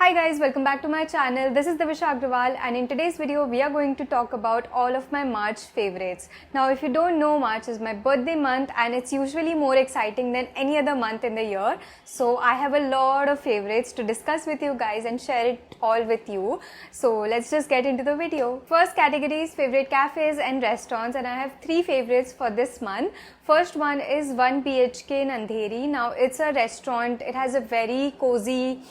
Hi guys, welcome back to my channel. This is Divisha Agrawal and in today's video we are going to talk about all of my March favorites. Now if you don't know, March is my birthday month and it's usually more exciting than any other month in the year. So I have a lot of favorites to discuss with you guys and share it all with you. So let's just get into the video. First category is favorite cafes and restaurants, and I have three favorites for this month. First one is 1 BHK in Andheri. Now it's a restaurant. It has a very cozy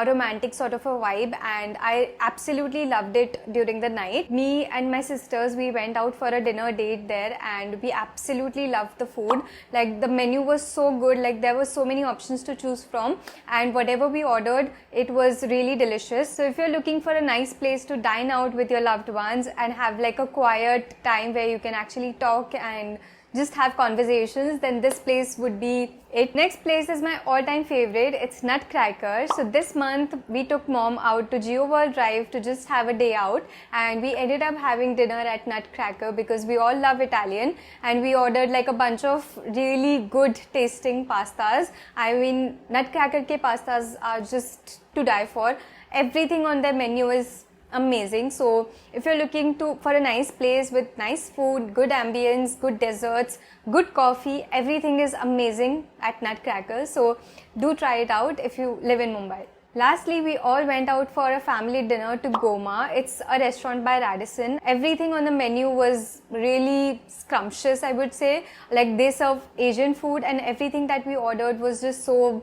romantic sort of a vibe and I absolutely loved it during the night. Me and my sisters, we went out for a dinner date there and we absolutely loved the food. Like the menu was so good, like there were so many options to choose from, and whatever we ordered, it was really delicious. So if you're looking for a nice place to dine out with your loved ones and have like a quiet time where you can actually talk and just have conversations, then this place would be it. Next place is my all-time favorite. It's Nutcracker. So this month we took mom out to Geo World Drive to just have a day out, and we ended up having dinner at Nutcracker because we all love Italian, and we ordered like a bunch of really good tasting pastas. I mean, Nutcracker ke pastas are just to die for. Everything on their menu is amazing. So if you're looking for a nice place with nice food, good ambience, good desserts, good coffee, everything is amazing at Nutcracker. So do try it out if you live in Mumbai. Lastly, we all went out for a family dinner to Goma. It's a restaurant by Radisson. Everything on the menu was really scrumptious, I would say. Like they serve Asian food and everything that we ordered was just so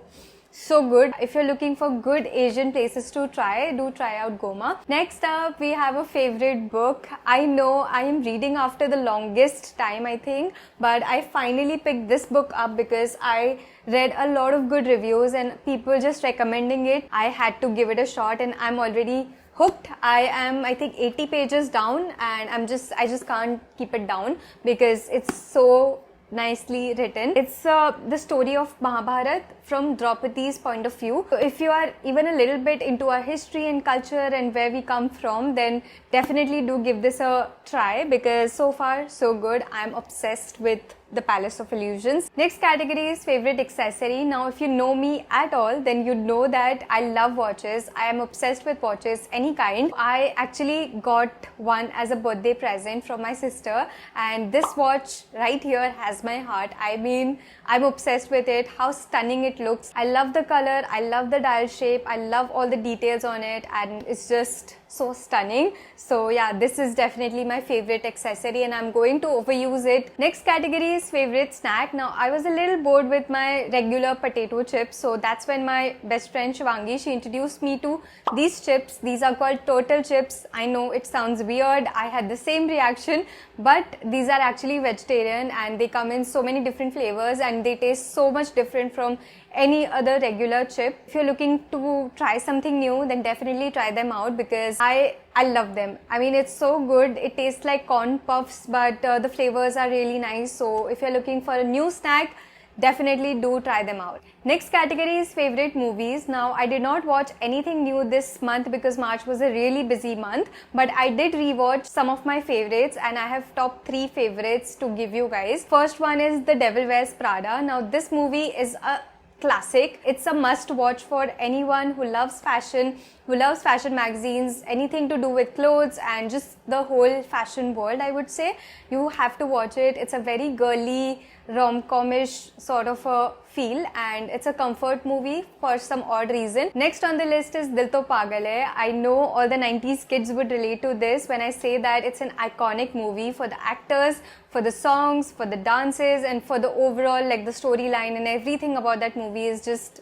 good. If you're looking for good Asian places to try, do try out Goma. Next up, we have a favorite book. I know I am reading after the longest time, I think, but I finally picked this book up because I read a lot of good reviews and people just recommending it. I had to give it a shot and I'm already hooked. I am, I think, 80 pages down and I just can't keep it down because it's so nicely written. It's the story of Mahabharat from Draupadi's point of view. So if you are even a little bit into our history and culture and where we come from, then definitely do give this a try because so far so good. I'm obsessed with the Palace of Illusions. Next category is favorite accessory. Now if you know me at all, then you know that I love watches. I am obsessed with watches, any kind. I actually got one as a birthday present from my sister, and this watch right here has my heart. I mean, I'm obsessed with it, how stunning it looks. I love the color, I love the dial shape, I love all the details on it, and it's just so stunning. So yeah, this is definitely my favorite accessory and I'm going to overuse it. Next category is favorite snack. Now I was a little bored with my regular potato chips, so that's when my best friend Shivangi, she introduced me to these chips. These are called turtle chips. I know it sounds weird, I had the same reaction, but these are actually vegetarian and they come in so many different flavors and they taste so much different from any other regular chip. If you're looking to try something new, then definitely try them out because I love them. I mean, it's so good. It tastes like corn puffs, but the flavors are really nice. So if you're looking for a new snack, definitely do try them out. Next category is favorite movies. Now I did not watch anything new this month because March was a really busy month, but I did rewatch some of my favorites and I have top 3 favorites to give you guys. First one is The Devil Wears Prada. Now this movie is a classic. It's a must watch for anyone who loves fashion, magazines, anything to do with clothes and just the whole fashion world, I would say. You have to watch it. It's a very girly, rom-comish sort of a feel and it's a comfort movie for some odd reason. Next on the list is Dil To Pagal Hai. I know all the 90s kids would relate to this when I say that it's an iconic movie for the actors, for the songs, for the dances and for the overall, like the storyline and everything about that movie is just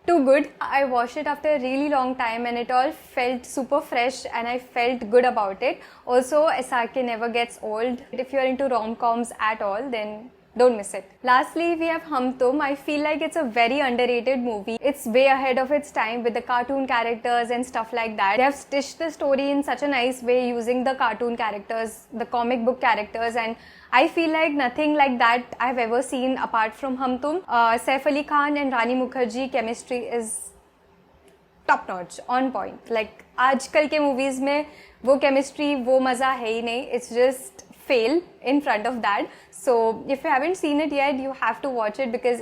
too good. I watched it after a really long time and it all felt super fresh and I felt good about it. Also, SRK never gets old. If you're into rom-coms at all, then don't miss it. Lastly, we have Hum Tum. I feel like it's a very underrated movie. It's way ahead of its time with the cartoon characters and stuff like that. They have stitched the story in such a nice way using the cartoon characters, the comic book characters, and I feel like nothing like that I've ever seen apart from Hum Tum. Saif Ali Khan and Rani Mukherjee chemistry is top notch, on point. Like आजकल के movies में वो chemistry, वो मजा है ही नहीं. It's just fail in front of that. So if you haven't seen it yet, you have to watch it because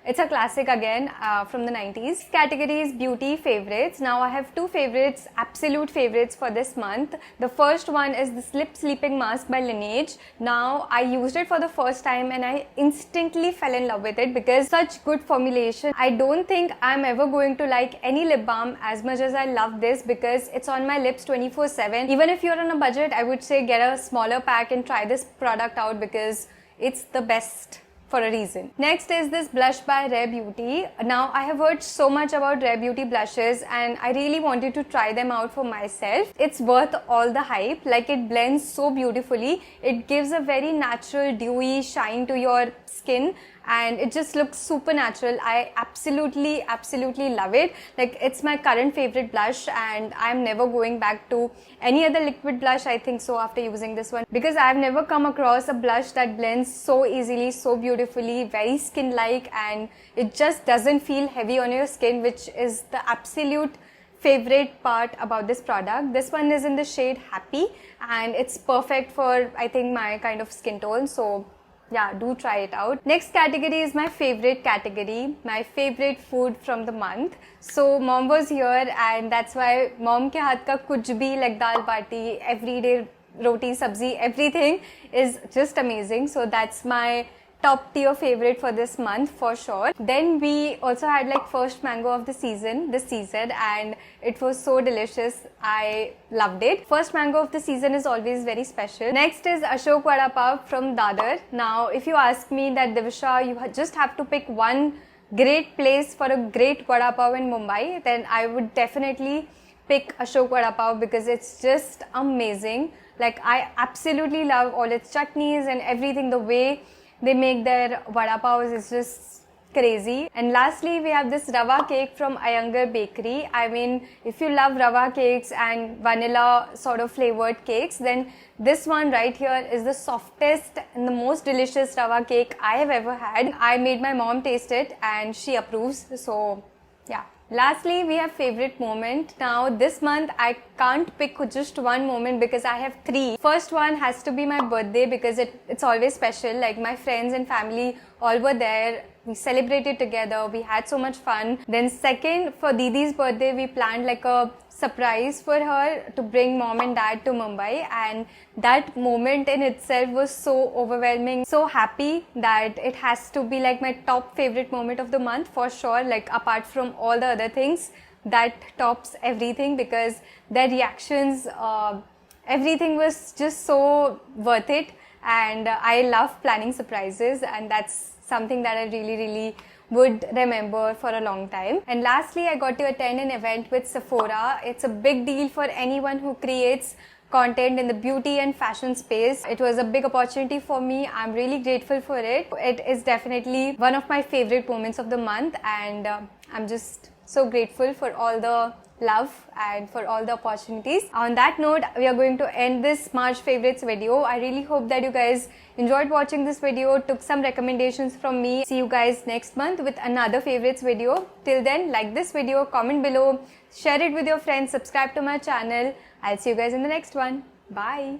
It's a classic again from the 90s. Category is beauty favorites. Now I have two favorites, absolute favorites for this month. The first one is the Slip Sleeping Mask by Laneige. Now I used it for the first time and I instantly fell in love with it because such good formulation. I don't think I'm ever going to like any lip balm as much as I love this because it's on my lips 24/7. Even if you're on a budget, I would say get a smaller pack and try this product out because it's the best for a reason. Next is this blush by Rare Beauty. Now I have heard so much about Rare Beauty blushes and I really wanted to try them out for myself. It's worth all the hype. Like, it blends so beautifully. It gives a very natural dewy shine to your skin and it just looks super natural. I absolutely love it. Like, it's my current favorite blush and I'm never going back to any other liquid blush, I think so, after using this one, because I've never come across a blush that blends so easily, so beautifully, very skin-like, and it just doesn't feel heavy on your skin, which is the absolute favorite part about this product. This one is in the shade Happy and it's perfect for, I think, my kind of skin tone. So yeah, do try it out. Next category is my favorite category, my favorite food from the month. So mom was here and that's why mom ke haath ka kuch bhi, like dal bati, everyday roti, sabzi, everything is just amazing. So that's my top tier favorite for this month for sure. Then we also had like first mango of the season this season and it was so delicious. I loved it. First mango of the season is always very special. Next is Ashok Vada Pav from Dadar. Now if you ask me that Divisha, you just have to pick one great place for a great Vada Pav in Mumbai, then I would definitely pick Ashok Vada Pav because it's just amazing. Like, I absolutely love all its chutneys and everything. The way they make their vada pavs is just crazy. And lastly, we have this rava cake from Iyengar Bakery. I mean, if you love rava cakes and vanilla sort of flavored cakes, then this one right here is the softest and the most delicious rava cake I have ever had. I made my mom taste it and she approves. So yeah. Lastly, we have favorite moment. Now this month I can't pick just one moment because I have three. First one has to be my birthday because it's always special. Like, my friends and family all were there. We celebrated together. We had so much fun. Then second, for Didi's birthday, we planned like a surprise for her to bring mom and dad to Mumbai, and that moment in itself was so overwhelming, so happy that it has to be like my top favorite moment of the month for sure. Like, apart from all the other things, that tops everything because their reactions, everything was just so worth it. And I love planning surprises, and that's something that I really would remember for a long time. And lastly, I got to attend an event with Sephora. It's a big deal for anyone who creates content in the beauty and fashion space. It was a big opportunity for me. I'm really grateful for it. It is definitely one of my favorite moments of the month, and I'm just so grateful for all the love and for all the opportunities. On that note, we are going to end this March favorites video. I really hope that you guys enjoyed watching this video, took some recommendations from me. See you guys next month with another favorites video. Till then, like this video, comment below, share it with your friends, subscribe to my channel. I'll see you guys in the next one. Bye.